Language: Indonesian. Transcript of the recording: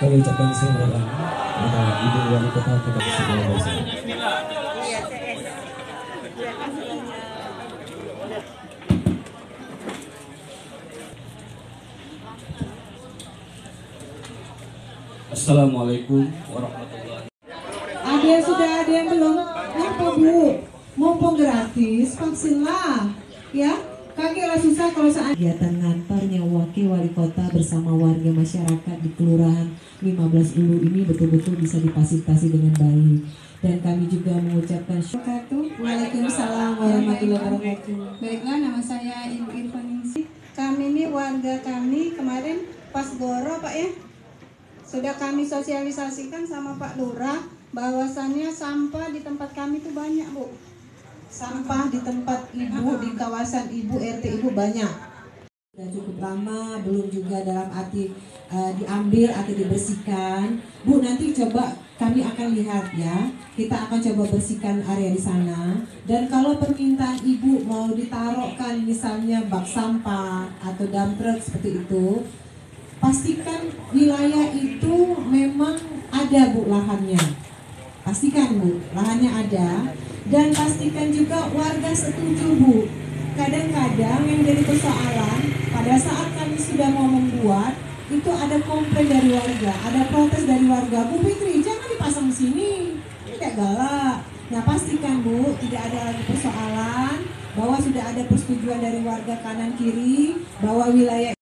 Kami ucapkan selamat datang Ibu Wali Kota Kota Surabaya. Assalamualaikum warahmatullahi wabarakatuh. Ada yang sudah, ada yang belum? Apa Bu? Mumpung gratis, vaksinlah ya. Kagetlah susah kalau saat kegiatan ngantarnya wakil wali kota bersama warga masyarakat di Kelurahan 15 Ulu ini betul-betul bisa difasilitasi dengan baik. Dan kami juga mengucapkan syukur. Waalaikumsalam warahmatullahi wabarakatuh. Baiklah, nama saya Ibu Irfaningsih. Kami ini warga kami kemarin pas Goro Pak ya, sudah kami sosialisasikan sama Pak Lurah bahwasannya sampah di tempat kami itu banyak Bu. Sampah di tempat Ibu, di kawasan Ibu, RT Ibu banyak. Sudah cukup lama, belum juga dalam arti diambil atau dibersihkan. Bu, nanti coba kami akan lihat ya. Kita akan coba bersihkan area di sana. Dan kalau permintaan Ibu mau ditaruhkan misalnya bak sampah atau dump truck seperti itu, pastikan wilayah itu memang ada Bu lahannya. Pastikan Bu, lahannya ada. Dan pastikan juga warga setuju Bu. Kadang-kadang yang jadi persoalan pada saat kami sudah mau membuat itu ada komplain dari warga, ada protes dari warga. Bu Fitri, jangan dipasang di sini, tidak galak. Nah pastikan Bu, tidak ada lagi persoalan, bahwa sudah ada persetujuan dari warga kanan kiri bahwa wilayah